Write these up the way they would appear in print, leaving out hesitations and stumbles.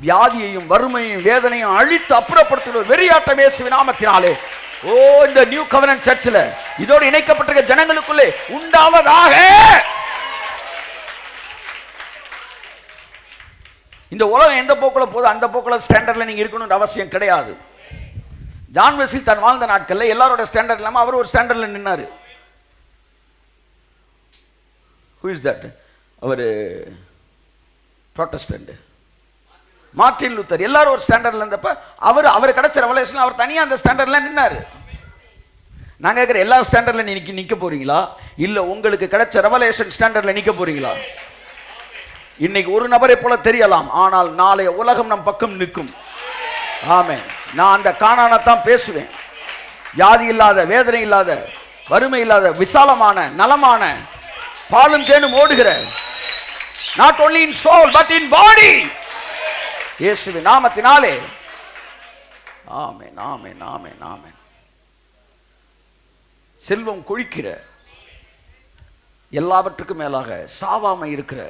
வியாதியையும் வறுமையும் வேதனையும் அழித்து அப்புறப்படுத்துகிற வெறியாட்டம் இயேசுவின் நாமத்தினாலே இந்த நியூ கவர்னன்ட் சர்ச்சில் இதோடு இணைக்கப்பட்டிருக்க ஜனங்களுக்குள்ளே உண்டாவதாக. இந்த உலகம் எந்த போக்கில் போதும் அந்த போக்கில் ஸ்டாண்டர்ட்ல நீங்க இருக்கணும்னு அவசியம் கிடையாது. ஜான் வெஸ்லி தன் வாழ்ந்த நாட்களில் எல்லாரோட ஸ்டாண்டர்ட் இல்லாமல் அவர் ஒரு ஸ்டாண்டர்ட்ல நின்னாரு. Who is that? அவர் ப்ரோட்டஸ்டன்ட். மார்ட்டின் லூத்தர் எல்லாரும் ஒரு ஸ்டாண்டர்ட்ல இருந்தப்ப அவர் கிடைச்ச ரெவலேஷன் அவர் தனியாக அந்த ஸ்டாண்டர்ட்ல நின்னாரு. நான் கேட்குற எல்லா ஸ்டாண்டர்ட்ல நீங்க நிற்க போறீங்களா, இல்லை உங்களுக்கு கிடைச்ச ரெவலேஷன் ஸ்டாண்டர்ட்ல நிற்க போறீங்களா? இன்னைக்கு ஒரு நபரை போல தெரியலாம், ஆனால் நாளைய உலகம் நம் பக்கம் நிற்கும். ஆமென். நான் அந்த கானானத்தான் பேசுவேன். வியாதி இல்லாத, வேதனை இல்லாத, வறுமை இல்லாத, விசாலமான, நலமான, பாலும் தேனும் ஓடுகிற, not only in soul but in body, இயேசுவின் நாமத்தினாலே. ஆமென், ஆமென், ஆமென், ஆமென். செல்வம் கொழிக்கிற, எல்லாவற்றுக்கும் மேலாக சாவாமை இருக்கிற,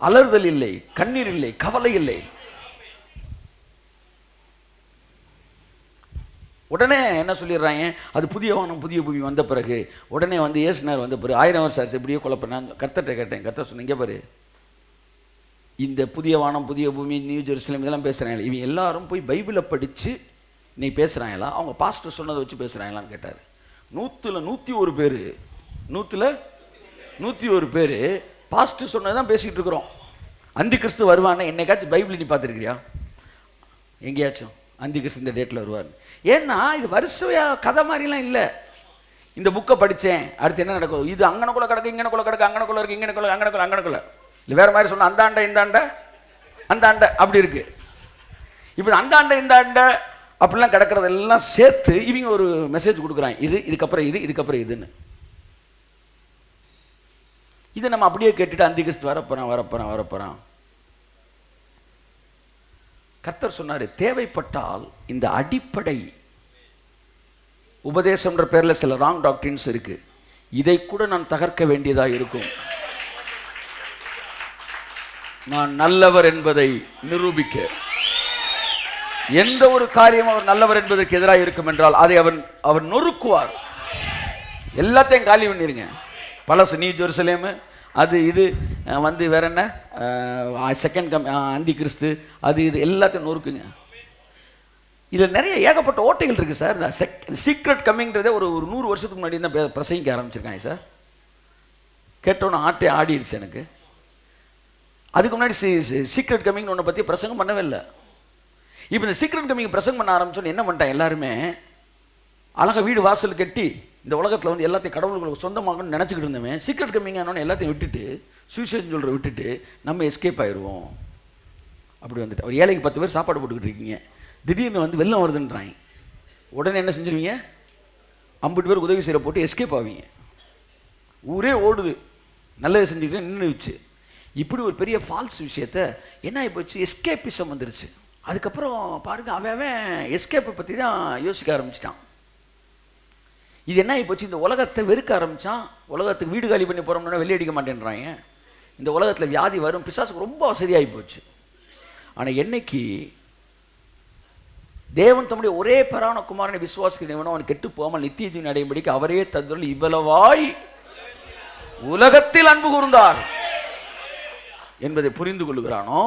அலறுதல் இல்லை, கண்ணீர் இல்லை, கவலை இல்லை. உடனே என்ன சொல்லிடுறாங்க, அது புதிய வானம் புதிய பூமி வந்த பிறகு உடனே வந்து இயேசுனார் வந்த பிறகு 1000 வருஷம் எப்படியோ கொலை நான் கர்த்தர்கிட்ட கேட்டேன். கர்த்தர் சொன்னீங்க பாரு, இந்த புதிய வானம் புதிய பூமி நியூ ஜெருசலேம் இதெல்லாம் பேசுகிறாங்க, இவங்க எல்லாரும் போய் பைபிளை படித்து நீ பேசுகிறாங்களா, அவங்க பாஸ்டர் சொன்னதை வச்சு பேசுகிறாங்களான்னு கேட்டார். 101 பேர் 101 பேர் பாஸ்டர் சொன்னதை தான் பேசிக்கிட்டு இருக்கிறோம். அந்தி கிறிஸ்து வருவான்னு என்னைக்காச்சும் பைபிள் நீ பார்த்துருக்கிறியா? எங்கேயாச்சும் அந்தி கிறிஸ்து இந்த டேட்டில் வருவார்? ஏன்னா இது வருஷ கதை மாதிரிலாம் இல்லை. இந்த புக்கை படித்தேன், அடுத்து என்ன நடக்கும், இது அங்கனக்குள்ள கிடக்கு, இங்கனக்குள்ள கிடக்கு, அங்கனக்குள்ள இருக்குது, அங்கனக்குள்ள இல்லை வேறு மாதிரி சொன்னால் அந்த ஆண்டை இந்த ஆண்டை அந்த ஆண்டை அப்படி இருக்கு. இப்போ அந்த ஆண்டை இந்த ஆண்டை அப்படிலாம் கிடக்கிறதெல்லாம் சேர்த்து இவங்க ஒரு மெசேஜ் கொடுக்குறாங்க, இதுக்கப்புறம் இதுக்கப்புறம் இதுன்னு. இதை நம்ம அப்படியே கேட்டுட்டு அந்தி கிறிஸ்து வரப்போறான். கர்த்தர் சொன்னார், தேவைப்பட்டால் இந்த அடிப்படை உபதேசம்ன்ற பேரில் சில ராங் டாக்டரின்ஸ் இருக்கு, இதை கூட நான் தகர்க்க வேண்டியதா இருக்கும். நான் நல்லவர் என்பதை நிரூபிக்க எந்த ஒரு காரியம் அவர் நல்லவர் என்பதற்கு எதிராக இருக்கும் என்றால் அதை அவர் நொறுக்குவார். எல்லாத்தையும் காலி பண்ணிருங்க. பழசு நியூ ஜெருசலேமு அது இது வந்து வேற என்ன செகண்ட் அந்தி கிறிஸ்து அது இது எல்லாத்தையும் நொறுக்குங்க. இதில் நிறைய ஏகப்பட்ட ஓட்டைகள் இருக்குது சார். இந்த சீக்ரெட் கம்மிங்கிறதே ஒரு 100 வருஷத்துக்கு முன்னாடி தான் பிரசங்கிக்க ஆரம்பிச்சிருக்காங்க சார். கேட்டோன்னு ஆடிடுச்சு எனக்கு. அதுக்கு முன்னாடி சீக்ரெட் கம்மிங் ஒன்றை பற்றி பிரசங்கம் பண்ணவே இல்லை. இப்போ இந்த சீக்ரெட் கம்மிங் பிரசங்கம் பண்ண ஆரம்பிச்சோன்னு என்ன பண்ணிட்டாங்க, எல்லாருமே அழகாக வீடு வாசல் கட்டி இந்த உலகத்தில் வந்து எல்லாத்தையும் கடவுளுக்கு சொந்தமாகணும்னு நினச்சிக்கிட்டு இருந்தவன் சீக்ரெட் கம்மிங் ஆனோன்னு எல்லாத்தையும் விட்டுட்டு சுவிசேஷம் சொல்கிற விட்டுட்டு நம்ம எஸ்கேப் ஆயிடுவோம். அப்படி வந்துட்டு ஒரு ஏழைக்கு 10 பேர் சாப்பாடு போட்டுக்கிட்டு இருக்கீங்க, திடீர்னு வந்து வெள்ளம் வருதுன்றாங்க, உடனே என்ன செஞ்சிருவீங்க, 50 பேர் உதவி செய்கிற போட்டு எஸ்கேப் ஆவீங்க. ஊரே ஓடுது, நல்லது செஞ்சுக்கிட்டே நின்றுச்சு. இப்படி ஒரு பெரிய ஃபால்ஸ் விஷயத்த என்ன ஆகி போச்சு, எஸ்கேப்பிசம் வந்துருச்சு. அதுக்கப்புறம் பாருங்க, அவன் எஸ்கேப்பை பற்றி தான் யோசிக்க ஆரம்பிச்சிட்டான். இது என்ன ஆகி போச்சு, இந்த உலகத்தை வெறுக்க ஆரம்பித்தான். உலகத்துக்கு வீடு காலி பண்ணி போகிறோம்னா வெளியே அடிக்க மாட்டேன்றாங்க. இந்த உலகத்தில் வியாதி வரும், பிசாசுக்கு ரொம்ப வசதியாகி போச்சு. ஆனால் என்னைக்கு தேவன் தம்முடைய ஒரே பரான குமாரனை விசுவாசிக்கிறவனோ அவன் கெட்டு போகாமல் நித்திய ஜீவன் அடையும்படிக்கு அவரே தந்தருள் இவ்வளவாய் உலகத்தில் அன்பு கூர்ந்தார் என்பதை புரிந்து கொள்கிறானோ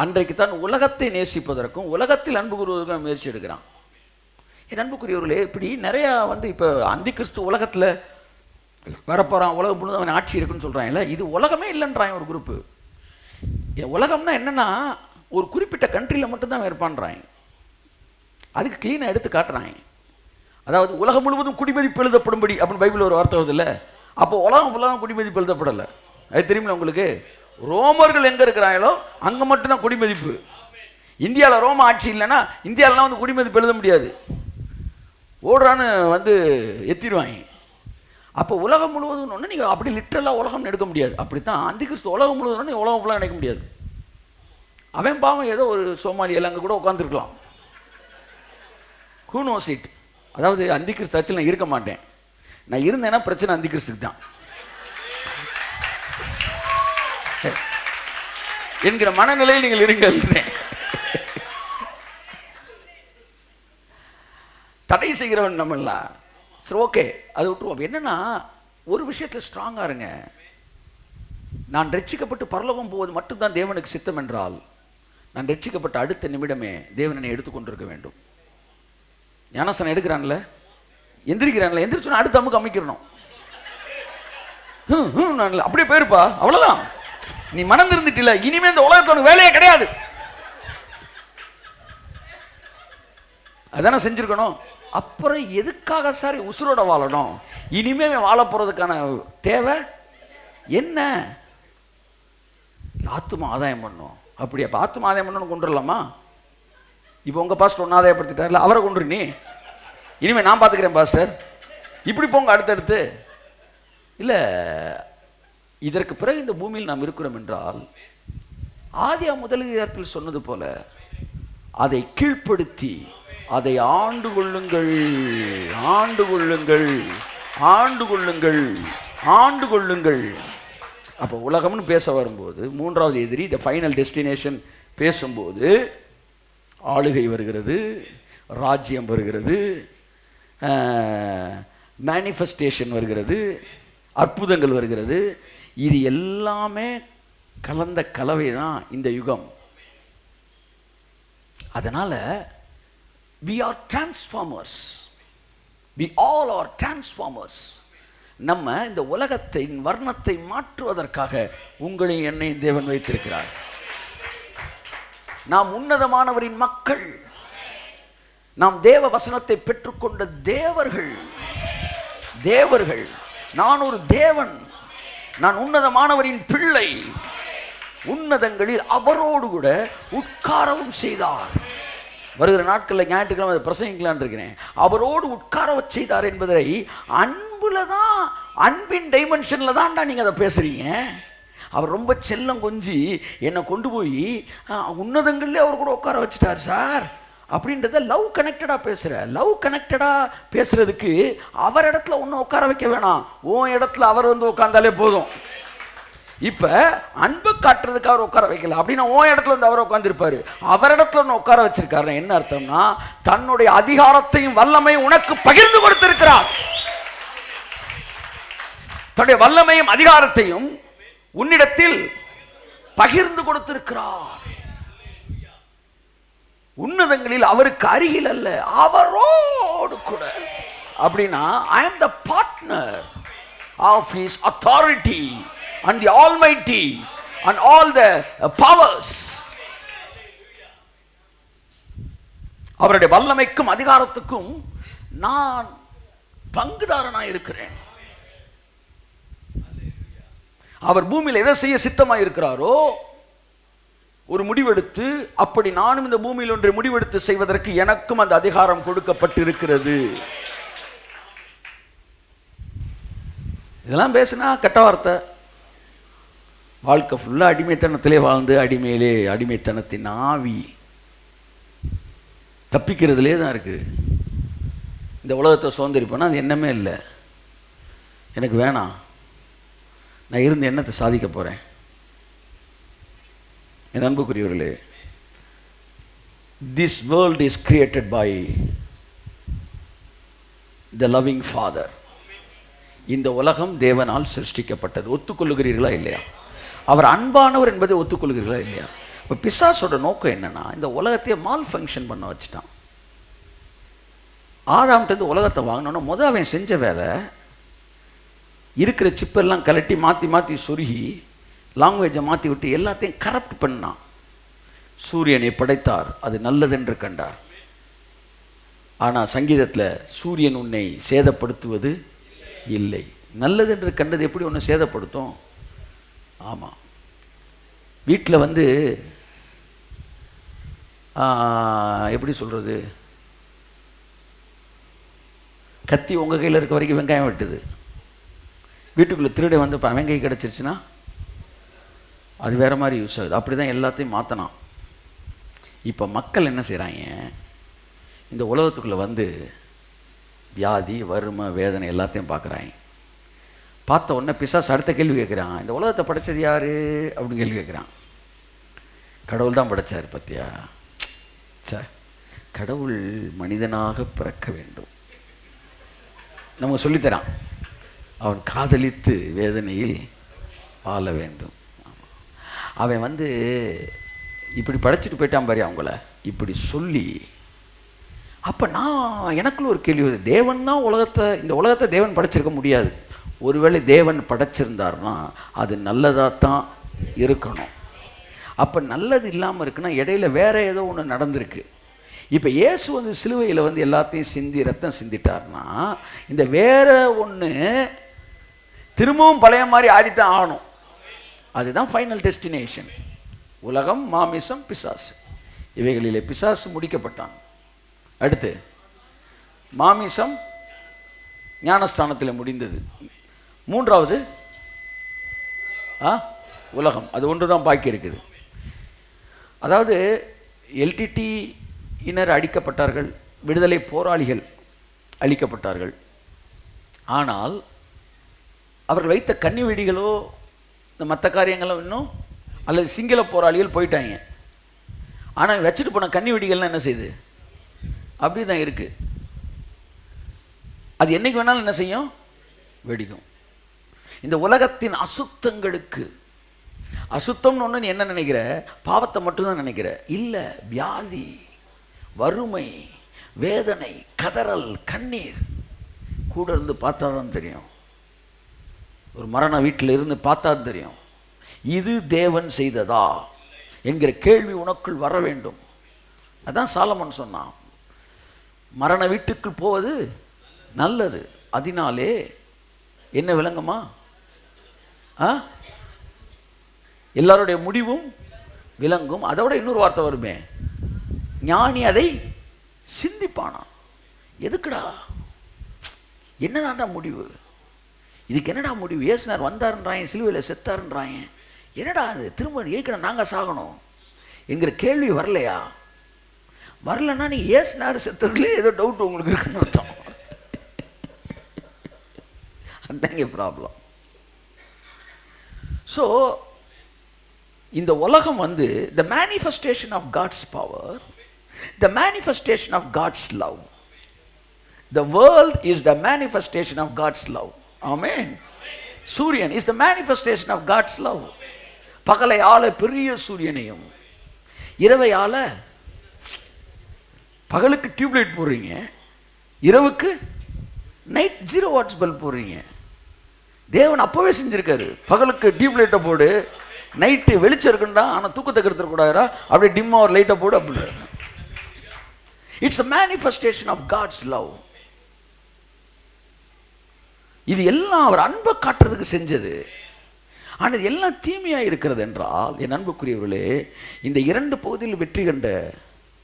அன்றைக்கு தான் உலகத்தை நேசிப்பதற்கும் உலகத்தில் அன்பு கூறுவதற்கும் முயற்சி எடுக்கிறான். என் அன்புக்குரியவர்களே, இப்படி நிறையா வந்து இப்போ அந்தி கிறிஸ்து உலகத்தில் வரப்போகிறான், உலகம் முழுவதும் அவன் ஆட்சி இருக்குன்னு சொல்கிறாங்கல்ல, இது உலகமே இல்லைன்றாங்க ஒரு குரூப்பு. உலகம்னா என்னென்னா ஒரு குறிப்பிட்ட கண்ட்ரியில் மட்டும்தான் இருப்பான்றாங்க. அதுக்கு க்ளீனாக எடுத்து காட்டுறாங்க. அதாவது உலகம் முழுவதும் குடிமதிப்பு எழுதப்படும்படி அப்படின்னு பைபிள் ஒரு வார்த்தை வருது இல்லை, அப்போ உலகம் ஃபுல்லாக குடிமதிப்பு எழுதப்படலை. அது தெரியுமில்ல உங்களுக்கு. ரோமர்கள் எங்கே இருக்கிறாங்களோ அங்கே மட்டும்தான் குடிமதிப்பு. இந்தியாவில் ரோம ஆட்சி இல்லைன்னா இந்தியாவிலாம் வந்து குடிமதிப்பு எழுத முடியாது, ஓடுறான்னு வந்து எத்திடுவாங்க. அப்போ உலகம் முழுவதும் ஒன்று நீங்கள் அப்படி லிட்டரலாக உலகம்னு எடுக்க முடியாது. அப்படித்தான் அந்தி கிறிஸ்து உலகம் முழுவதும் நீங்கள் உலகம் ஃபுல்லாக நினைக்க முடியாது. அவன் பாவம் ஏதோ ஒரு சோமாலியில் அங்கே கூட உட்காந்துருக்கலாம், ஹூ நோஸ் இட். அதாவது அந்தி கிறிஸ்து ஆட்சியில் நான் இருக்க மாட்டேன், நான் இருந்தேன்னா பிரச்சனை அந்தி கிறிஸ்துக்கு தான். என்கிற மனநிலையில் நீங்கள் இருங்கள். தடை செய்கிறவன் நம்மெல்லாம் சரி, ஓகே, அது விட்டுருவோம். என்னன்னா ஒரு விஷயத்தில் ஸ்ட்ராங்காக இருங்க. நான் ரட்சிக்கப்பட்டு பரலோகம் போவது மட்டும்தான் தேவனுக்கு சித்தம் என்றால், நான் ரட்சிக்கப்பட்ட அடுத்த நிமிடமே தேவன் என்னை எடுத்துக்கொண்டிருக்க வேண்டும். ஞானசனம் எடுக்கிறான்ல, எந்திரிக்கிறான்ல, எந்திரிச்சோன்னா அடுத்த அமுக்கு அமைக்கிறணும். அப்படியே போயிருப்பா, அவ்வளோதான். நீ மனம் திருந்துட்டில, இனிமே இந்த உலகத்தோட வேலையே கிடையாது. அதானே செஞ்சிருக்கணும். அப்புறம் எதுக்காக சார் உசுரோட வாழணும்? இனிமே வாழ போறதுக்கான தேவை என்ன? ஆத்துமா ஆதாயம் பண்ணும். அப்படி அப்போ ஆத்துமா ஆதாயம் பண்ணணும் கொண்டு வரலாமா? இப்போ உங்கள் பாஸ்டர் ஒன்று ஆதாயப்படுத்திட்டார்ல, அவரை கொண்டு நீ இனிமேல் நான் பார்த்துக்கிறேன் பாஸ்டர், இப்படி போங்க அடுத்தடுத்து. இல்லை, இதற்கு பிறகு இந்த பூமியில் நாம் இருக்கிறோம் என்றால் ஆதியா முதலில் சொன்னது போல அதை கீழ்ப்படுத்தி அதை ஆண்டு கொள்ளுங்கள், ஆண்டு கொள்ளுங்கள், ஆண்டு கொள்ளுங்கள், ஆண்டு கொள்ளுங்கள். அப்போ உலகம்னு பேச வரும்போது மூன்றாவது எதிரி த ஃபைனல் டெஸ்டினேஷன் பேசும்போது ஆளுகை வருகிறது, ராஜ்யம் வருகிறது, மேனிஃபெஸ்டேஷன் வருகிறது, அற்புதங்கள் வருகிறது. இது எல்லாமே கலந்த கலவை தான் இந்த யுகம். அதனால் we are transformers, we all are transformers. நம்ம இந்த உலகத்தின் வர்ணத்தை மாற்றுவதற்காக உங்களை என்னை தேவன் வைத்திருக்கிறார். நாம் உன்னதமானவரின் மக்கள், நாம் தேவ வசனத்தை பெற்றுக்கொண்ட தேவர்கள். தேவர்கள், நான் ஒரு தேவன், நான் உன்னதமானவரின் பிள்ளை. உன்னதங்களில் அவரோடு கூட உட்காரவும் செய்தார். வருகிற நாட்களில் ஞாயிற்றுக்கிழமை அதை பிரசங்கிக்கலான் இருக்கிறேன். அவரோடு உட்கார செய்தார் என்பதை அன்புல தான், அன்பின் டைமென்ஷனில் தான்டா நீங்கள் அதை பேசுகிறீங்க. அவர் ரொம்ப செல்லம் கொஞ்சி என்னை கொண்டு போய் உன்னதங்கள்லேயே அவர் கூட உட்கார வச்சுட்டார் சார் அப்படின்றத லவ் கனெக்டடாக பேசுகிற. லவ் கனெக்டடாக பேசுகிறதுக்கு அவர் இடத்துல ஒன்றும் உட்கார வைக்க வேணாம், உன் இடத்துல அவர் வந்து உட்கார்ந்தாலே போதும். இப்போ அன்பு காட்டுறதுக்கு அவர் உட்கார வைக்கல அப்படின்னா உன் இடத்துல இருந்து அவர் உட்காந்துருப்பாரு. அவர் இடத்துல ஒன்று உட்கார வச்சிருக்காரு. என்ன அர்த்தம்னா தன்னுடைய அதிகாரத்தையும் வல்லமையும் உனக்கு பகிர்ந்து கொடுத்திருக்கிறார். தன்னுடைய வல்லமையும் அதிகாரத்தையும் உன்னிடத்தில் பகிர்ந்து கொடுத்திருக்கிறார். உன்னதங்களில் அவருக்கு அருகில் அல்ல, அவரோடு கூட. அப்படின்னா I am the partner of his authority and the almighty and all the powers. அவருடைய வல்லமைக்கும் அதிகாரத்துக்கும் நான் பங்குதாரனாக இருக்கிறேன். அவர் பூமியில் எதை செய்ய சித்தமாக இருக்கிறாரோ ஒரு முடிவெடுத்து, அப்படி நானும் இந்த பூமியில் ஒன்றை முடிவெடுத்து செய்வதற்கு எனக்கும் அந்த அதிகாரம் கொடுக்கப்பட்டிருக்கிறது. இதெல்லாம் பேசினா கெட்ட வார்த்தை. வாழ்க்கை ஃபுல்லாக அடிமைத்தனத்திலே வாழ்ந்து அடிமைத்தனத்தின் ஆவி தப்பிக்கிறதுலே தான் இருக்குது. இந்த உலகத்தை சுதந்திரிப்போனா அது எண்ணமே இல்லை. எனக்கு வேணாம், நான் இருந்து என்னத்தை சாதிக்க போகிறேன்? என் அன்புக்குரியவர்களே, this world is created by the loving Father. இந்த உலகம் தேவனால் சிருஷ்டிக்கப்பட்டது. ஒத்துக்கொள்ளுகிறீர்களா இல்லையா? அவர் அன்பானவர் என்பதை ஒத்துக்கொள்கிறீர்களா இல்லையா? இப்போ பிசாசோட நோக்கம் என்னன்னா இந்த உலகத்தையே மால் ஃபங்க்ஷன் பண்ண வச்சுட்டான். ஆதாம்கிட்ட உலகத்தை வாங்கினோன்னா முதல் அவன் செஞ்ச வேலை இருக்கிற சிப்பெல்லாம் கலட்டி மாற்றி சொருகி லாங்குவேஜை மாற்றி விட்டு எல்லாத்தையும் கரப்ட் பண்ணான். சூரியனை படைத்தார், அது நல்லதென்று கண்டார். ஆனால் சங்கீதத்தில் சூரியன் உன்னை சேதப்படுத்துவது இல்லை. நல்லதென்று கண்டது எப்படி ஒன்று சேதப்படுத்தும்? ஆமாம், வீட்டில் வந்து எப்படி சொல்கிறது, கத்தி உங்கள் கையில் இருக்க வரைக்கும் வெங்காயம் வெட்டுது. வீட்டுக்குள்ளே திருடை வந்து இப்போ அவன் கை கிடச்சிருச்சுன்னா அது வேறு மாதிரி யூஸ் ஆகுது. அப்படி தான் எல்லாத்தையும் மாற்றினான். இப்போ மக்கள் என்ன செய்கிறாங்க, இந்த உலகத்துக்குள்ளே வந்து வியாதி, வறுமை, வேதனை எல்லாத்தையும் பார்க்குறாங்க. பார்த்த உடனே பிசாசு அடுத்த கேள்வி கேட்குறான், இந்த உலகத்தை படைச்சது யார் அப்படின்னு கேள்வி கேட்குறான். கடவுள் தான் படைச்சார் பத்தியா. கடவுள் மனிதனாக பிறக்க வேண்டும், நம்ம சொல்லித்தரான். அவன் காதலித்து வேதனையில் வாழ வேண்டும். அவன் இப்படி படைச்சிட்டு போயிட்டான் பாரு அவங்கள இப்படி சொல்லி. அப்போ நான் எனக்குள்ள ஒரு கேள்வி வருது, தேவன் தான் இந்த உலகத்தை தேவன் படைச்சிருக்க முடியாது. ஒருவேளை தேவன் படைச்சிருந்தார்னா அது நல்லதாக தான் இருக்கணும். அப்போ நல்லது இல்லாமல் இருக்குன்னா இடையில வேற ஏதோ ஒன்று நடந்திருக்கு. இப்போ இயேசு சிலுவையில் எல்லாத்தையும் சிந்தி ரத்தம் சிந்திட்டார்னா இந்த வேற ஒன்று திரும்பவும் பழைய மாதிரி ஆடித்தான் ஆகணும். அதுதான் ஃபைனல் டெஸ்டினேஷன். உலகம், மாமிசம், பிசாசு, இவைகளிலே பிசாசு முடிக்கப்பட்டான். அடுத்து மாமிசம் ஞானஸ்தானத்தில் முடிந்தது. மூன்றாவது உலகம், அது ஒன்று தான் பாக்கி இருக்குது. அதாவது எல்டிடியினர் அழிக்கப்பட்டார்கள், விடுதலை போராளிகள் அழிக்கப்பட்டார்கள். ஆனால் அவர்கள் வைத்த கன்னி வெடிகளோ இந்த மற்ற காரியங்களோ இன்னும், அல்லது சிங்கள போராளிகள் போயிட்டாங்க. ஆனால் வச்சுட்டு போன கன்னி வெடிகள்லாம் என்ன செய்யுது? அப்படி தான் இருக்கு. அது என்னைக்கு வேணாலும் என்ன செய்யும்? வெடிக்கும். இந்த உலகத்தின் அசுத்தங்களுக்கு, அசுத்தம்னு ஒன்று நீ என்ன நினைக்கிற? பாவத்தை மட்டும்தான் நினைக்கிற. இல்லை, வியாதி, வறுமை, வேதனை, கதறல், கண்ணீர் கூட இருந்து பார்த்தா தான் தெரியும். ஒரு மரண வீட்டில் இருந்து பார்த்தா தெரியும் இது தேவன் செய்ததா என்கிற கேள்வி உனக்குள் வர வேண்டும். அதான் சாலமன் சொன்னான், மரண வீட்டுக்குள் போவது நல்லது, அதனாலே என்ன விளங்குமா? எல்லாருடைய முடிவும் விளங்கும். அதோட இன்னொரு வார்த்தை வருமே, ஞானி அதை சிந்திப்பானா. எதுக்குடா? என்னதான்டா முடிவு? இதுக்கு என்னடா முடிவு? இயேசுனார் வந்தாருன்றாங்க, சிலுவையில் செத்தாருன்றாங்க, என்னடா அது? திரும்ப ஏற்கனவே நாங்கள் சாகணும் என்கிற கேள்வி வரலையா? வரலன்னா நீ இயேசுனார் செத்ததுல ஏதோ டவுட் உங்களுக்கு இருக்குன்னு அர்த்தம். அதுதாங்க ப்ராப்ளம். ஸோ இந்த உலகம் the manifestation of God's power, the manifestation of God's love. The world is the manifestation of God's love. Amen. சூரியன் is the manifestation of God's love. பகலை ஆள பெரிய சூரியனையும், இரவை ஆள, பகலுக்கு டியூப்லைட் போடுறீங்க, இரவுக்கு நைட் 0 வாட்ஸ் பல்ப் போடுறீங்க. தேவன் அப்பவே செஞ்சிருக்காரு, பகலுக்கு டியூப்லைட்டை போடு, நைட்டு வெளிச்சம் இருக்குண்டா, ஆனால் தூக்கத்தை கெடுத்துடக்கூடாதுரா, அப்படியே டிம்மா ஒரு லைட்டை போடு அப்படி. It's a manifestation of God's love. இது எல்லாம் அவர் அன்பை காட்டுறதுக்கு செஞ்சது. ஆனால் இது எல்லாம் தீமையாக இருக்கிறது என்றால், என் அன்புக்குரியவர்களே, இந்த 2 பகுதியில் வெற்றி கண்ட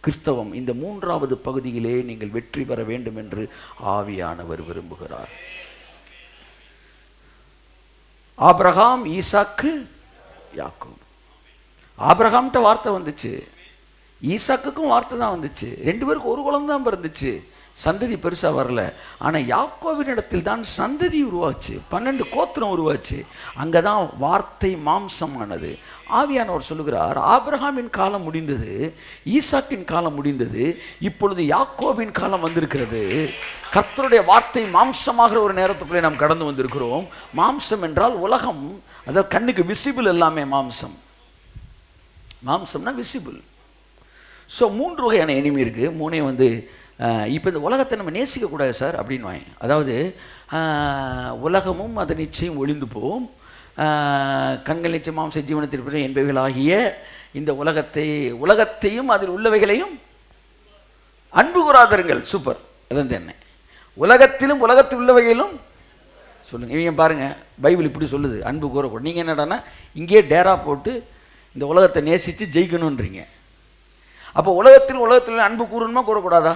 கிறிஸ்தவம் இந்த 3வது பகுதியிலே நீங்கள் வெற்றி பெற வேண்டும் என்று ஆவியானவர் விரும்புகிறார். ஆபிரகாம், ஈசாக்கு, யாக்கோபு. ஆபிரகாம்கிட்ட வார்த்தை வந்துச்சு, ஈசாக்குக்கும் வார்த்தை தான் வந்துச்சு. 2 பேருக்கு ஒரு குழந்தை தான் பிறந்துச்சு, சந்ததி பெருசாக வரல. ஆனால் யாக்கோபின் இடத்தில் தான் சந்ததி உருவாச்சு, 12 கோத்திரம் உருவாச்சு. அங்கே தான் வார்த்தை மாம்சமானது. ஆவியானவர் சொல்லுகிறார், ஆபிரகாமின் காலம் முடிந்தது, ஈசாக்கின் காலம் முடிந்தது, இப்பொழுது யாக்கோபின் காலம் வந்திருக்கிறது. கர்த்தருடைய வார்த்தை மாம்சமாகிற ஒரு நேரத்துக்குள்ளே நாம் கடந்து வந்திருக்கிறோம். மாம்சம் என்றால் உலகம், அதாவது கண்ணுக்கு விசிபிள் எல்லாமே மாம்சம். மாம்சம்னா விசிபிள். ஸோ 3 வகையான எனிமி இருக்குது. 3 இப்போ இந்த உலகத்தை நம்ம நேசிக்கக்கூடாது சார் அப்படின்வாங்க. அதாவது உலகமும் அது நிச்சயம் ஒளிந்து போகும், கண்கள் நிச்சயம் மாம்ச ஜீவனத்திற்கு என்பவைகளாகிய இந்த உலகத்தையும் அதில் உள்ளவைகளையும் அன்பு கூறாதருங்கள். சூப்பர். அதான் என்ன, உலகத்திலும் உலகத்தில் உள்ளவைகளும் சொல்லுங்கள். இவங்க பாருங்கள், பைபிள் இப்படி சொல்லுது, அன்பு கூறக்கூடாது. நீங்கள் என்னடானா இங்கேயே டேரா போட்டு இந்த உலகத்தை நேசித்து ஜெயிக்கணுன்றீங்க. அப்போ உலகத்தில் அன்பு கூறணுமா கூறக்கூடாதா?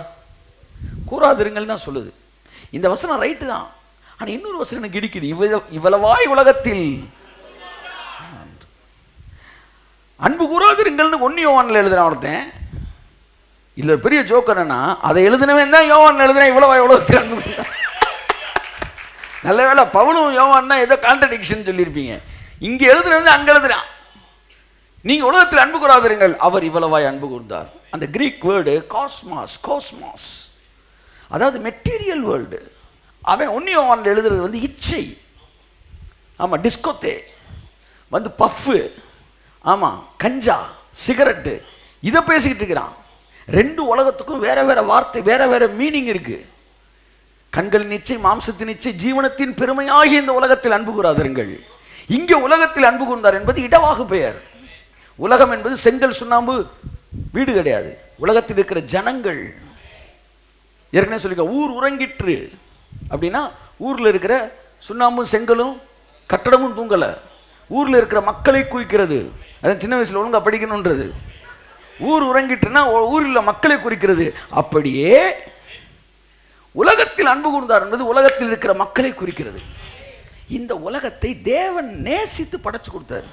கூறாதிருங்கள் தான் சொல்லுது. இந்த வசனம் ரைட்டு தான். ஆனால் இன்னொரு வசனம் எனக்கு இடிக்குது, இவ்வளவாய் உலகத்தில் அன்பு கூறாதிருங்கள்னு 1 யோவானில் எழுதுனா ஒருத்தன். இல்லை பெரிய ஜோக் என்னன்னா, அதை எழுதினவன் தான் யோவான் எழுதுனா இவ்வளவாய் உலகத்தில் அன்பு. நல்ல வேலை பவுலும் யோவான்னா ஏதோ கான்ட்ரடிக்ஷன் சொல்லியிருப்பீங்க. இங்கே எழுதுனது அங்கே எழுதுறான். நீங்க உலகத்தில் அன்பு கூறாதிருங்கள், அவர் இவ்வளவாய் அன்பு கூர்ந்தார். அந்த கிரீக் வேர்டு காஸ்மாஸ், கோஸ்மாஸ், அதாவது மெட்டீரியல் வேர்ல்டு. அவன் ஒன்னியோவான் எழுதுறது வந்து இச்சை, ஆமா, டிஸ்கோத்தே வந்து பஃப்பு, ஆமா, கஞ்சா, சிகரெட்டு, இதை பேசிக்கிட்டு இருக்கிறான். ரெண்டு உலகத்துக்கும் வேற வேற வார்த்தை, வேற வேற மீனிங் இருக்கு. கண்கள் நிச்சை, மாம்சத்தின் நிச்சை, ஜீவனத்தின் பெருமையாகி இந்த உலகத்தில் அன்பு கூறாதிருங்கள். இங்கே உலகத்தில் அன்பு கூர்ந்தார் என்பது இடவாகு பெயர். உலகம் என்பது செங்கல் சுண்ணாம்பு வீடு கிடையாது. உலகத்தில் இருக்கிற ஜனங்கள், ஏற்கனவே சொல்லிக்க, ஊர் உறங்கிற்று அப்படின்னா ஊரில் இருக்கிற சுண்ணாம்பும் செங்கலும் கட்டடமும் தூங்கலை, ஊரில் இருக்கிற மக்களை குறிக்கிறது. அதான் சின்ன வயசில் ஒழுங்கா படிக்கணுன்றது. ஊர் உறங்கிட்டுன்னா ஊரில் மக்களை குறிக்கிறது. அப்படியே உலகத்தில் அன்பு கூர்ந்தார் என்பது உலகத்தில் இருக்கிற மக்களை குறிக்கிறது. இந்த உலகத்தை தேவன் நேசித்து படைச்சு கொடுத்தார்.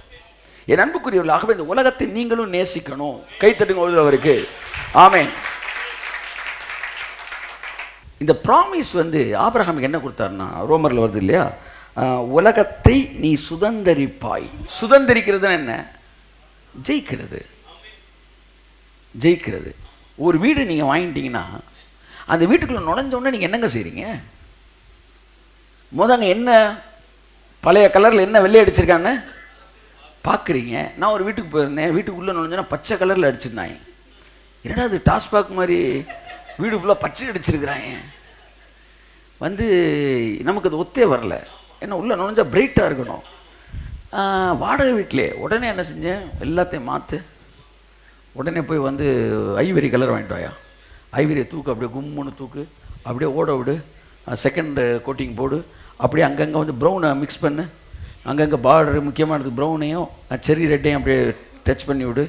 என் அன்புக்குரியவர்களாகவே இந்த உலகத்தை நீங்களும் நேசிக்கணும். கைத்தட்டுங்க அவருக்கு. ஆமென். இந்த ப்ராமிஸ் வந்து ஆபிரகாமுக்கு என்ன கொடுத்தாருன்னா, ரோமரில் வருது இல்லையா, உலகத்தை நீ சுதந்தரிப்பாய். சுதந்தரிக்கிறது என்ன? ஜெயிக்கிறது. ஜெயிக்கிறது. ஒரு வீடு நீங்கள் வாங்கிட்டீங்கன்னா அந்த வீட்டுக்குள்ளே நுழைஞ்சோடனே நீங்கள் என்னங்க செய்கிறீங்க? முதங்க என்ன பழைய கலரில் என்ன வெள்ளை அடிச்சிருக்கான்னு பார்க்குறீங்க. நான் ஒரு வீட்டுக்கு போயிருந்தேன், வீட்டுக்குள்ளே நுழைஞ்சோன்னா பச்சை கலரில் அடிச்சிருந்தாங்க. என்னடா அது டாஸ்பாக் மாதிரி வீடு ஃபுல்லாக பச்சை அடிச்சிருக்கிறாங்க. வந்து நமக்கு அது ஒத்தே வரல. ஏன்னா உள்ளே நுழைஞ்சா பிரைட்டாக இருக்கணும். வாடகை வீட்டிலே உடனே என்ன செஞ்சேன், எல்லாத்தையும் மாற்று. உடனே போய் வந்து ஐவரி கலர் வாங்கிட்டு வாயா, ஐவரியை தூக்கு, அப்படியே கும்முன்னு தூக்கு, அப்படியே ஓட விடு, செகண்ட் கோட்டிங் போடு, அப்படியே அங்கங்கே வந்து ப்ரௌனை மிக்ஸ் பண்ணு, அங்கங்கே பார்டரு முக்கியமானது ப்ரௌனையும் செர்ரி ரெட்டையும் அப்படியே டச் பண்ணி விடு.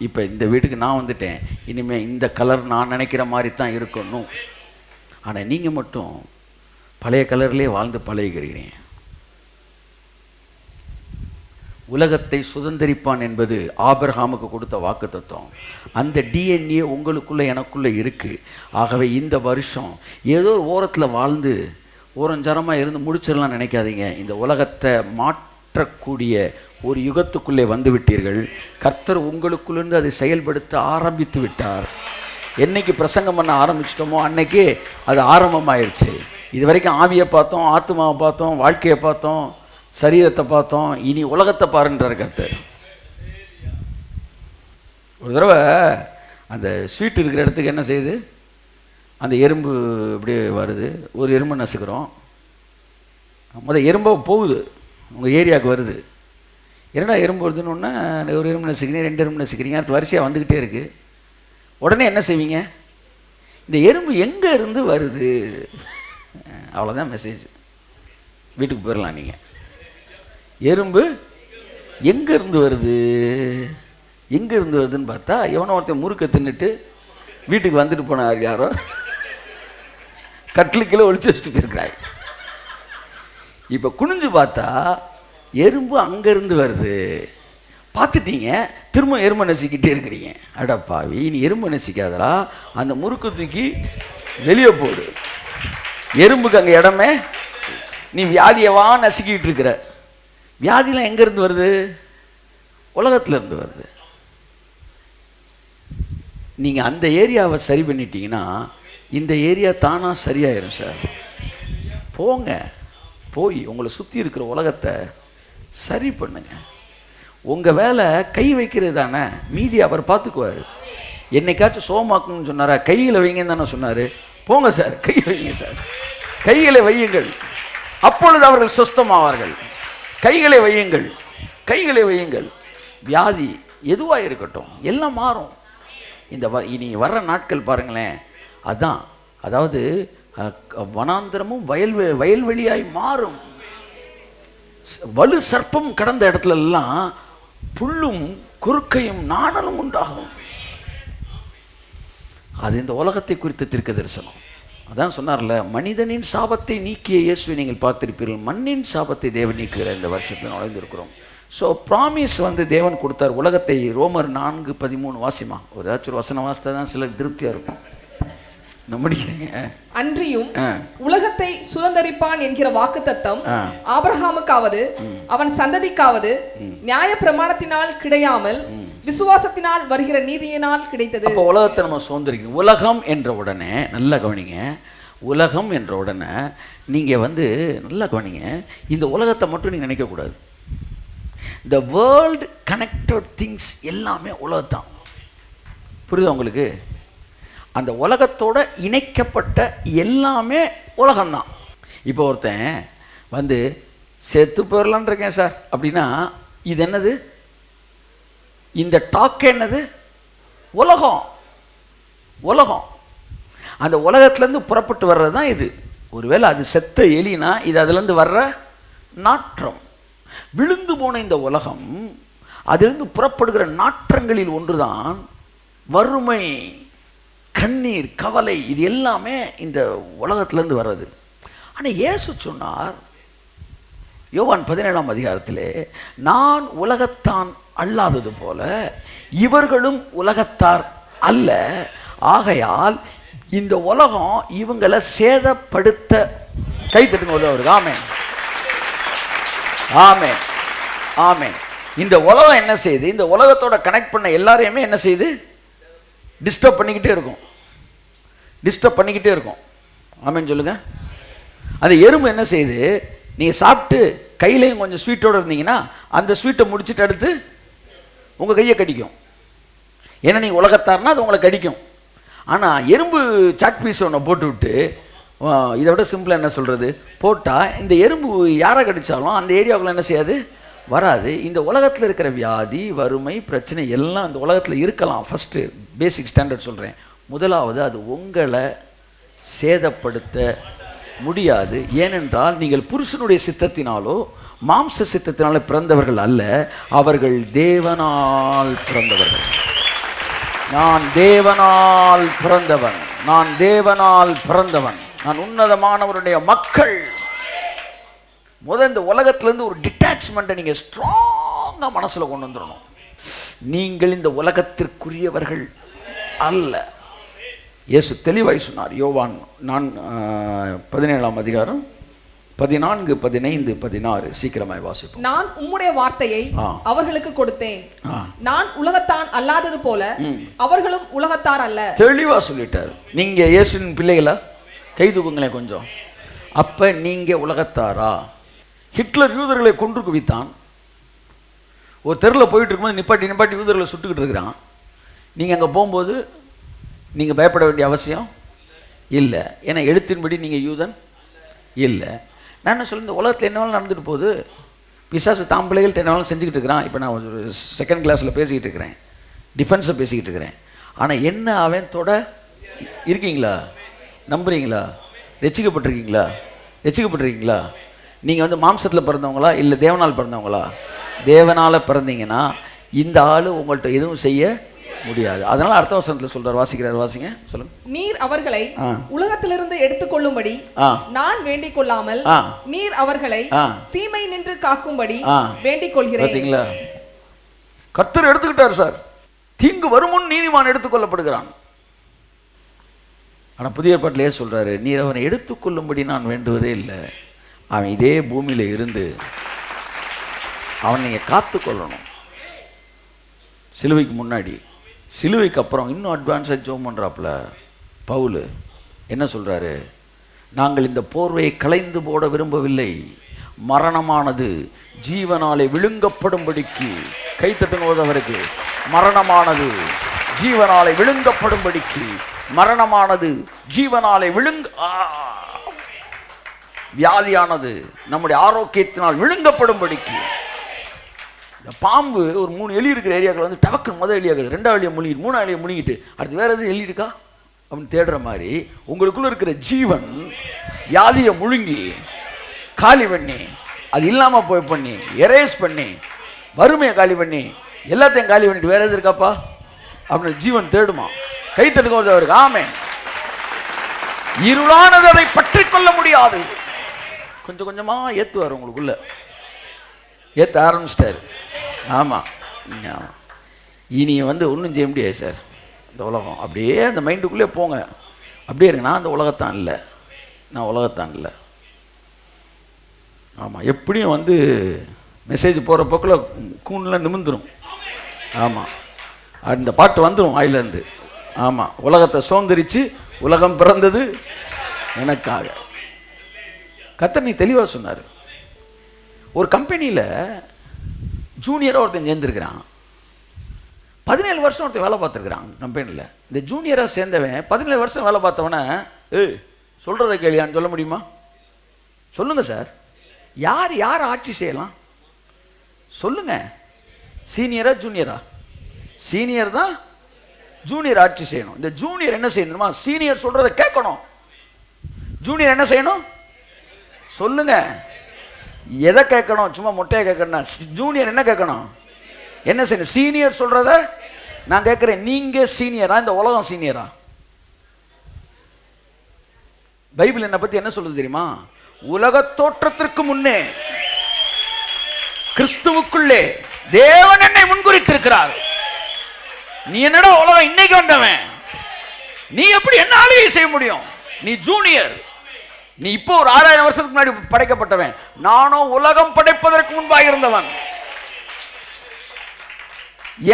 இப்போ இந்த வீட்டுக்கு நான் வந்துட்டேன், இனிமேல் இந்த கலர் நான் நினைக்கிற மாதிரி தான் இருக்கணும். ஆனால் நீங்கள் மட்டும் பழைய கலர்லேயே வாழ்ந்து பழகிறீங்க. உலகத்தை சுதந்திரிப்பான் என்பது ஆபிரகாமுக்கு கொடுத்த வாக்கு தத்துவம். அந்த டிஎன்ஏ உங்களுக்குள்ளே எனக்குள்ளே இருக்குது. ஆகவே இந்த வருஷம் ஏதோ ஓரத்தில் வாழ்ந்து ஓரஞ்சரமாக இருந்து முடிச்சிடலாம் நினைக்காதீங்க. இந்த உலகத்தை மாற்றக்கூடிய ஒரு யுகத்துக்குள்ளே வந்து விட்டீர்கள். கர்த்தர் உங்களுக்குள்ளிருந்து அதை செயல்படுத்த ஆரம்பித்து விட்டார். என்னைக்கு பிரசங்கம் பண்ண ஆரம்பிச்சிட்டோமோ அன்னைக்கு அது ஆரம்பமாயிருச்சு. இது வரைக்கும் ஆவியை பார்த்தோம், ஆத்மாவை பார்த்தோம், வாழ்க்கையை பார்த்தோம், சரீரத்தை பார்த்தோம், இனி உலகத்தை பாருன்றார் கர்த்தர். ஒரு தடவை அந்த ஸ்வீட் இருக்கிற இடத்துக்கு என்ன செய்யுது, அந்த எறும்பு இப்படியே வருது. ஒரு எறும்பு நசுக்கிறோம். எறும்பை போகுது, உங்கள் ஏரியாவுக்கு வருது. என்னடா எறும்பு வருதுன்னு ஒரு எறும்பு நசுக்கிறீங்க, ரெண்டு எறும்பு நசுக்கிறீங்க, அடுத்து வரிசையாக வந்துக்கிட்டே இருக்குது. உடனே என்ன செய்வீங்க, இந்த எறும்பு எங்கே இருந்து வருது, அவ்வளோதான் மெசேஜ். வீட்டுக்கு போயிடலாம். நீங்கள் எறும்பு எங்கே இருந்து வருது, எங்கே இருந்து வருதுன்னு பார்த்தா எவனோ ஒருத்தன் முறுக்க தின்னுட்டு வீட்டுக்கு வந்துட்டு போனார். யாரோ கட்லுக்கில் ஒழிச்சு வச்சுட்டு போயிருக்கிறாய். இப்போ குனிஞ்சு பார்த்தா எறும்பு அங்கேருந்து வருது. பார்த்துட்டீங்க, திரும்ப எறும்பை நசிக்கிட்டே இருக்கிறீங்க. அடப்பாவி, நீ எறும்பை நசிக்காதரா, அந்த முறுக்கு தூக்கி வெளியே போடு. எறும்புக்கு அங்கே இடமே. நீ வியாதியவா நசுக்கிட்டு இருக்கிற. வியாதிலாம் எங்கேருந்து வருது? உலகத்துலேருந்து வருது. நீங்கள் அந்த ஏரியாவை சரி பண்ணிட்டீங்கன்னா இந்த ஏரியா தானாக சரியாயிரும் சார். போங்க, போய் உங்களை சுற்றி இருக்கிற உலகத்தை சரி பண்ணுங்க. உங்கள் வேலை கை வைக்கிறது தானே, மீதி அவர் பார்த்துக்குவார். என்னைக்காச்சும் சோமாக்கணும்னு சொன்னாரா? கையில் வைங்கன்னு தானே சொன்னார். போங்க சார், கை வைங்க சார், கைகளை வையுங்கள், அப்பொழுது அவர்கள் சுஸ்தமாவார்கள். கைகளை வையுங்கள், கைகளை வையுங்கள். வியாதி எதுவாக இருக்கட்டும் எல்லாம் மாறும். இந்த இனி வர்ற நாட்கள் பாருங்களேன், அதான், அதாவது வனாந்திரமும் வயல்வெளியாய் மாறும். வலு சர்ப்பம் கடந்த இடத்துல எல்லாம் புல்லும் குறுக்கையும் நாணலும் உண்டாகும். அது இந்த உலகத்தை குறித்த தீர்க்க தரிசனம். அதான் சொன்னார்ல, மனிதனின் சாபத்தை நீக்கிய இயேசுவை நீங்கள் பார்த்திருப்பீர்கள், மண்ணின் சாபத்தை தேவன் நீக்குகிற இந்த வருஷத்தில் நுழைந்திருக்கிறோம். ஸோ ப்ராமிஸ் வந்து தேவன் கொடுத்தார் உலகத்தை. ரோமர் 4:13 வாசிமா, ஏதாச்சும் ஒரு வசனம் வாசித்தா தான் சிலர் திருப்தியாக இருக்கும். அன்றியும் உலகத்தை சுதந்தரிப்பான் என்கிற வாக்குத்தத்தம் ஆபிரகாமுக்காவது அவன் சந்ததிக்காவது நியாய பிரமாணத்தினால் கிடையாமல் விசுவாசத்தினால் வருகிற நீதியினால் கிடைத்தது. அப்போ உலகத்தை நம்ம சுதந்திரிக்கணும். உலகம் என்ற உடனே நல்லா கவனிங்க, உலகம் என்ற உடனே நீங்க நல்லா கவனிங்க, இந்த உலகத்தை மட்டும் நீங்க நினைக்க கூடாது. the world connected things எல்லாமே உலகத்தான். புரியுதா உங்களுக்கு? அந்த உலகத்தோட இணைக்கப்பட்ட எல்லாமே உலகம்தான். இப்போ ஒருத்தன் செத்து போயிடலான் இருக்கேன் சார் அப்படின்னா இது என்னது? இந்த டாக் என்னது? உலகம். உலகம் அந்த உலகத்துலேருந்து புறப்பட்டு வர்றது தான் இது. ஒருவேளை அது செத்த எலினா இது அதுலேருந்து வர்ற நாற்றம். விழுந்து போன இந்த உலகம் அதிலிருந்து புறப்படுகிற நாற்றங்களில் ஒன்றுதான் வறுமை, கண்ணீர், கவலை. இது எல்லாமே இந்த உலகத்திலேருந்து வர்றது. ஆனால் இயேசு சொன்னார் யோவான் 17ஆம் அதிகாரத்திலே, நான் உலகத்தான் அல்லாதது போல இவர்களும் உலகத்தார் அல்ல, ஆகையால் இந்த உலகம் இவங்களை சேதப்படுத்த. கை தட்டுங்க அவருக்கு. ஆமென், ஆமென், ஆமென். இந்த உலகம் என்ன செய்யுது? இந்த உலகத்தோட கனெக்ட் பண்ண எல்லாரையுமே என்ன செய்யுது? டிஸ்டர்ப் பண்ணிக்கிட்டே இருக்கும், டிஸ்டர்ப் பண்ணிக்கிட்டே இருக்கும். ஆமென் சொல்லுங்க. அந்த எறும்பு என்ன செய்யுது? நீங்கள் சாப்பிட்டு கையிலையும் கொஞ்சம் ஸ்வீட்டோடு இருந்தீங்கன்னா அந்த ஸ்வீட்டை முடிச்சுட்டு அடுத்து உங்கள் கையை கடிக்கும். ஏன்னா நீங்கள் உலகத்தார்னா அது உங்களை கடிக்கும். ஆனால் எறும்பு சாக் பீஸ் ஒன்று போட்டு விட்டு, இதை விட சிம்பிளாக என்ன சொல்கிறது, போட்டால் இந்த எறும்பு யாரை கடித்தாலும் அந்த ஏரியாவுக்குள்ள என்ன செய்யாது? வராது. இந்த உலகத்தில் இருக்கிற வியாதி, வறுமை, பிரச்சனை எல்லாம் இந்த உலகத்தில் இருக்கலாம். ஃபஸ்ட்டு பேசிக் ஸ்டாண்டர்ட் சொல்கிறேன். முதலாவது அது உங்களை சேதப்படுத்த முடியாது. ஏனென்றால் நீங்கள் புருஷனுடைய சித்தத்தினாலோ மாம்ச சித்தத்தினால பிறந்தவர்கள் அல்ல, அவர்கள் தேவனால் பிறந்தவர்கள். நான் தேவனால் பிறந்தவன், நான் தேவனால் பிறந்தவன், நான் உன்னதமானவருடைய மக்கள். இந்த உலகத்திலேருந்து ஒரு டிட்டாச்மெண்ட்டை நீங்கள் ஸ்ட்ராங்காக மனசில் கொண்டு வந்துடணும். நீங்கள் இந்த உலகத்திற்குரியவர்கள் அல்ல. இயேசு தெளிவாய் சொன்னார். யோவான் 17ஆம் அதிகாரம் 14, 15, 16 சீக்கிரமாய் வாசிப்போம். நான் உம்முடைய வார்த்தையை அவர்களுக்கு கொடுத்தேன், நான் உலகத்தான் அல்லாதது போல அவர்களும் உலகத்தார் அல்ல. தெளிவா சொல்லிட்டார். நீங்க இயேசுவின் பிள்ளைகளா? கை தூக்குங்களேன் கொஞ்சம். அப்ப நீங்க உலகத்தாரா? ஹிட்லர் யூதர்களை கொன்று குவித்தான். ஒரு தெருவில் போயிட்டு இருக்கும்போது நிப்பாட்டி நிப்பாட்டி யூதர்களை சுட்டுக்கிட்டு இருக்கிறான். நீங்கள் அங்கே போகும்போது நீங்கள் பயப்பட வேண்டிய அவசியம் இல்லை. ஏன்னா எழுத்தின்படி நீங்கள் யூதன் இல்லை. நான் என்ன சொல்ல, இந்த உலகத்தில் என்ன வேணாலும் நடந்துட்டு போகுது. பிசாசு தாம் பிள்ளைகள்ட்ட என்ன வேணாலும் செஞ்சுக்கிட்டு இருக்கிறான். இப்போ நான் ஒரு செகண்ட் கிளாஸில் பேசிக்கிட்டு இருக்கிறேன், டிஃபென்ஸை பேசிக்கிட்டு இருக்கிறேன். ஆனால் என்ன அவன் தொட இருக்கீங்களா? நம்புறீங்களா? ரட்சிக்கப்பட்டிருக்கீங்களா? ரட்சிக்கப்பட்டிருக்கீங்களா? நீங்கள் மாம்சத்தில் பிறந்தவங்களா இல்லை தேவனால் பிறந்தவங்களா? தேவனால் பிறந்தீங்கன்னா இந்த ஆள் உங்கள்கிட்ட எதுவும் செய்ய முடியாது. அதனால அடுத்த வசனத்தில் சொல்றார், வாசிக்கிறார், வாசிங்க, சொல்லுங்க. நீர் அவர்களை உலகத்திலிருந்து எடுத்துக்கொள்ளும்படி நான் வேண்டிக் கொள்ளாமல் நீர் அவர்களை தீமை நின்று காக்கும்படி வேண்டிக் கொள்கிறேன். பாத்தீங்களா? கர்த்தர் எடுத்துக்கிட்டார் சார். தீங்கு வருமுன் நீதிமான் எடுத்துக்கொள்ளப்படுகிறான். ஆனா புதிய ஏற்பாட்டிலே சொல்றாரு, நீர் அவனை எடுத்துக்கொள்ளும்படி நான் வேண்டுவதே இல்லை. அவன் இதே பூமியில இருந்து அவன் நீங்க காத்து கொள்ளணும். சிலுவைக்கு முன்னாடி, சிலுவைக்கு அப்புறம் இன்னும் அட்வான்ஸாக ஜோம் பண்ணுறாப்புல பவுல் என்ன சொல்கிறாரு? நாங்கள் இந்த போர்வையை களைந்து போட விரும்பவில்லை, மரணமானது ஜீவனாலே விழுங்கப்படும்படிக்கு. கைத்தட்டுவதவருக்கு மரணமானது ஜீவனாலே விழுங்கப்படும்படிக்கு, மரணமானது ஜீவனாலே வியாதியானது நம்முடைய ஆரோக்கியத்தினால் விழுங்கப்படும்படிக்கு. இந்த பாம்பு ஒரு 3 எலி இருக்கிற ஏரியாக்கள் டவக்குன்னு முதல் எலியாகுது, 2ஆவது எலியை முழுங்கிட்டு 3ஆவது எலியை முழுங்கிட்டு அடுத்து வேறு எதுவும் எலி இருக்கா அப்படின்னு தேடுற மாதிரி உங்களுக்குள்ளே இருக்கிற ஜீவன் வியாதியை முழுங்கி காலி பண்ணி, அது இல்லாமல் போய் பண்ணி, எரேஸ் பண்ணி, வறுமையை காலி பண்ணி, எல்லாத்தையும் காலி பண்ணிட்டு வேறு எது இருக்காப்பா அப்படின்னு ஜீவன் தேடுமா. கைத்தட்டுக்கு அவருக்கு ஆமே. இருளானது அதை பற்றி கொள்ள முடியாது. கொஞ்சம் கொஞ்சமாக ஏற்றுவார், உங்களுக்குள்ள ஏற்ற ஆரம்பிச்சிட்டாரு. ஆமாம், இனி ஒன்றும் செய்ய முடியாது சார். இந்த உலகம் அப்படியே அந்த மைண்டுக்குள்ளே போங்க. அப்படியே இருக்கு. நான் அந்த உலகத்தான் இல்லை, நான் உலகத்தான் இல்லை. ஆமாம், எப்படியும் வந்து மெசேஜ் போகிற போக்கில் கூண்டில் நிமிந்துடும். ஆமாம், அந்த பாட்டு வந்துடும் வாயிலேருந்து. ஆமாம், உலகத்தை சுதந்திரிச்சு உலகம் பிறந்தது எனக்காக. கர்த்தர் நீ தெளிவாக சொன்னார். ஒரு கம்பெனியில் ஜூனியராக ஒருத்தன் சேர்ந்துருக்கிறான். 17 வருஷம் ஒருத்தன் வேலை பார்த்துருக்குறான் கம்பெனியில். இந்த ஜூனியராக சேர்ந்தவன் 17 வருஷம் வேலை பார்த்தவன சொல்கிறத கேளியான்னு சொல்ல முடியுமா? சொல்லுங்கள் சார், யார் யார் ஆட்சி செய்யலாம் சொல்லுங்கள்? சீனியரா ஜூனியரா? சீனியர் தான் ஜூனியர் ஆட்சி செய்யணும். இந்த ஜூனியர் என்ன செய்யணுமா? சீனியர் சொல்கிறத கேட்கணும். ஜூனியர் என்ன செய்யணும் சொல்லுங்க? எதை கேட்கணும்? சும்மா மொட்டையை கேட்கணும். ஜூனியர் என்ன கேட்கணும்? என்ன செய்யணும்? சீனியர் சொல்றத நான் கேட்கிறேன். நீங்க சீனியரா? இந்த உலகம் சீனியரா? பைபிள் என்னை பத்தி என்ன சொல்லுது தெரியுமா? உலக தோற்றத்திற்கு முன்னே கிறிஸ்துவுக்குள்ளே தேவன் என்னை முன்குறித்திருக்கிறார். நீ என்னடா உலகம் இன்னைக்கு வந்தவன், நீ எப்படி என்ன ஆளுகை செய்ய முடியும்? நீ ஜூனியர். நீ இப்போ ஒரு 6000 வருஷத்துக்கு முன்னாடி படைக்கப்பட்டவன். நானும் உலகம் படைப்பதற்கு முன்பாக இருந்தவன்.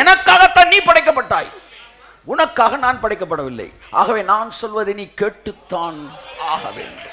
எனக்காகத்தான் நீ படைக்கப்பட்டாய், உனக்காக நான் படைக்கப்படவில்லை. ஆகவே நான் சொல்வதை நீ கேட்டுத்தான் ஆக வேண்டும்.